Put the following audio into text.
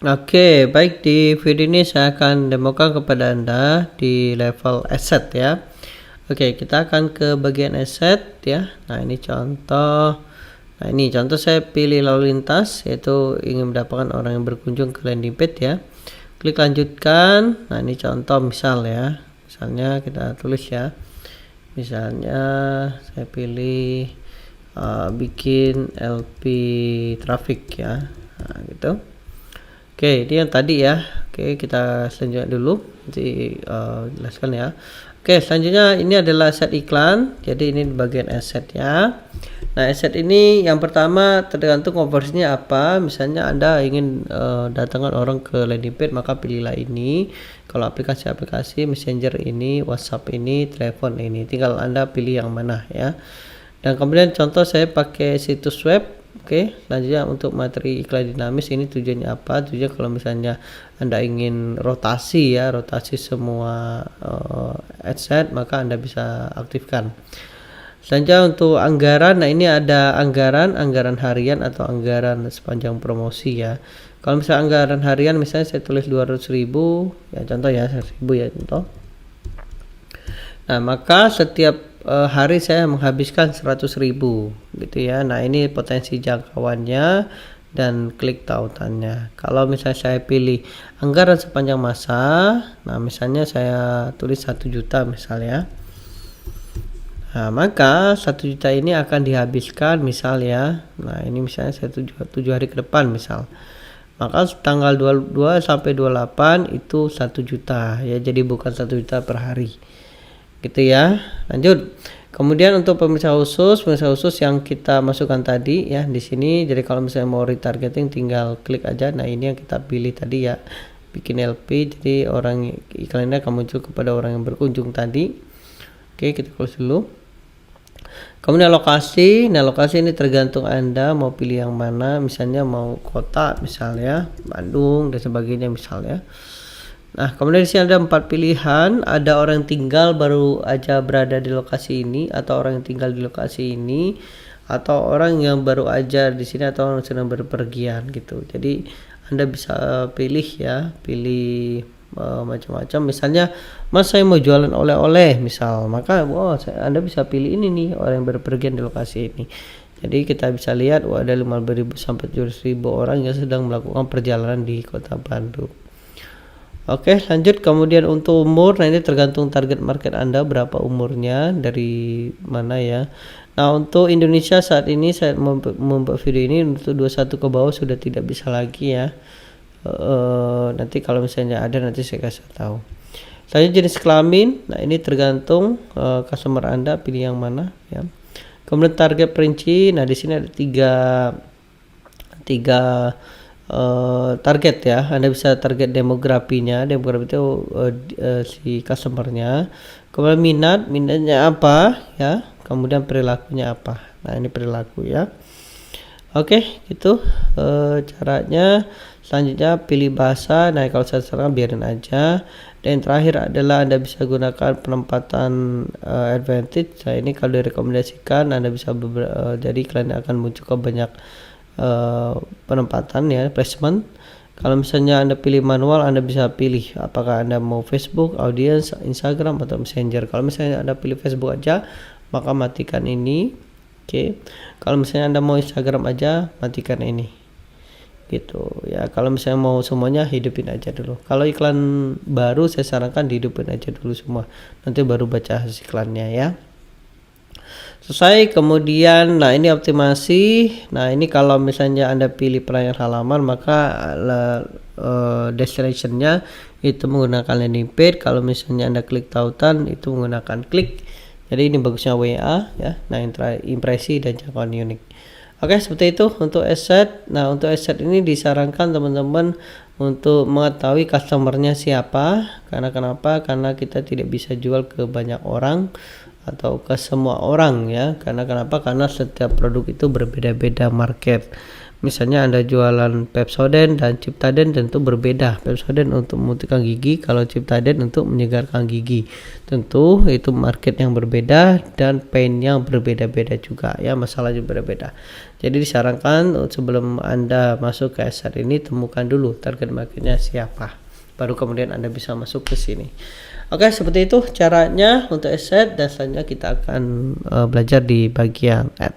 Oke, baik, di video ini saya akan demokan kepada Anda di level asset ya. Oke, kita akan ke bagian asset ya. Nah, ini contoh. Nah, ini contoh saya pilih lalu lintas, yaitu ingin mendapatkan orang yang berkunjung ke landing page ya. Klik lanjutkan. Nah, ini contoh misal ya. Misalnya kita tulis ya. Misalnya saya pilih bikin LP traffic ya. Nah, gitu. Oke, ini yang tadi ya. Oke, kita selanjutnya dulu. Nanti jelaskan ya. Oke, selanjutnya ini adalah aset iklan. Jadi ini bagian aset ya. Nah, aset ini yang pertama tergantung konversinya apa. Misalnya Anda ingin datangkan orang ke landing page, maka pilihlah ini. Kalau aplikasi-aplikasi Messenger ini, WhatsApp ini, telepon ini, tinggal Anda pilih yang mana ya. Dan kemudian contoh saya pakai situs web. Oke, selanjutnya untuk materi iklan dinamis ini tujuannya apa? Tujuannya kalau misalnya Anda ingin rotasi ya, rotasi semua adset, maka Anda bisa aktifkan. Selanjutnya untuk anggaran, nah ini ada anggaran harian atau anggaran sepanjang promosi ya. Kalau misalnya anggaran harian, misalnya saya tulis 200.000 ya, contoh ya, 1.000 ya contoh. Nah, maka setiap hari saya menghabiskan 100.000 gitu ya. Nah, ini potensi jangkauannya dan klik tautannya. Kalau misalnya saya pilih anggaran sepanjang masa, nah misalnya saya tulis 1 juta misalnya. Nah, maka 1 juta ini akan dihabiskan misal ya. Nah, ini misalnya saya 7 hari ke depan misal. Maka tanggal 22 sampai 28 itu 1 juta ya. Jadi bukan 1 juta per hari. Gitu ya. Lanjut. Kemudian untuk pemirsa khusus yang kita masukkan tadi ya di sini. Jadi kalau misalnya mau retargeting tinggal klik aja. Nah, ini yang kita pilih tadi ya. Bikin LP, jadi orang iklannya akan muncul kepada orang yang berkunjung tadi. Oke, kita close dulu. Kemudian lokasi, nah lokasi ini tergantung Anda mau pilih yang mana, misalnya mau kota misalnya Bandung dan sebagainya misalnya. Nah, kemudian di sini ada 4 pilihan, ada orang yang tinggal baru aja berada di lokasi ini, atau orang yang tinggal di lokasi ini, atau orang yang baru aja di sini, atau orang sedang berpergian gitu. Jadi Anda bisa pilih ya, pilih macam-macam. Misalnya, Mas saya mau jualan oleh-oleh misal, maka Anda bisa pilih ini nih, orang yang berpergian di lokasi ini. Jadi kita bisa lihat ada 5.000 sampai 7.000 orang yang sedang melakukan perjalanan di Kota Bandung. Oke, lanjut. Kemudian untuk umur, nah ini tergantung target market Anda berapa umurnya, dari mana ya. Nah, untuk Indonesia saat ini saya membuat video ini untuk 21 ke bawah sudah tidak bisa lagi ya. Nanti kalau misalnya ada nanti saya kasih tahu. Selanjutnya jenis kelamin, nah ini tergantung customer Anda pilih yang mana ya. Kemudian target perinci, nah di sini ada tiga target ya. Anda bisa target demografinya, demografi itu si customernya. Kemudian minatnya apa ya. Kemudian perilakunya apa. Nah ini perilaku ya. Oke, gitu caranya. Selanjutnya pilih bahasa. Nah, kalau saya sarankan biarin aja. Dan terakhir adalah Anda bisa gunakan penempatan advantage. Nah, ini kalau direkomendasikan Anda bisa jadi kalian akan muncul ke banyak penempatan ya, placement. Kalau misalnya Anda pilih manual, Anda bisa pilih apakah Anda mau Facebook, audience, Instagram atau Messenger. Kalau misalnya Anda pilih Facebook aja, maka matikan ini. Oke. Kalau misalnya Anda mau Instagram aja, matikan ini. Gitu ya. Kalau misalnya mau semuanya, hidupin aja dulu. Kalau iklan baru saya sarankan dihidupin aja dulu semua. Nanti baru baca hasil iklannya ya. Selesai. Kemudian nah ini optimasi. Nah, ini kalau misalnya Anda pilih pelayanan halaman, maka destinationnya itu menggunakan landing page. Kalau misalnya Anda klik tautan itu menggunakan klik. Jadi ini bagusnya WA ya. Nah, impresi dan jangkauan unik. Oke, seperti itu untuk asset. Nah, untuk asset ini disarankan teman-teman untuk mengetahui customernya siapa. Karena kenapa? Karena kita tidak bisa jual ke banyak orang atau ke semua orang ya. Karena kenapa? Karena setiap produk itu berbeda-beda market. Misalnya Anda jualan Pepsodent dan Ciptaden tentu berbeda. Pepsodent untuk memutihkan gigi, kalau Ciptaden untuk menyegarkan gigi. Tentu itu market yang berbeda dan pain yang berbeda-beda juga ya, masalahnya berbeda. Jadi disarankan sebelum Anda masuk ke aset ini temukan dulu target marketnya siapa. Baru kemudian Anda bisa masuk ke sini. Oke, seperti itu caranya untuk aset dan selanjutnya kita akan belajar di bagian ad.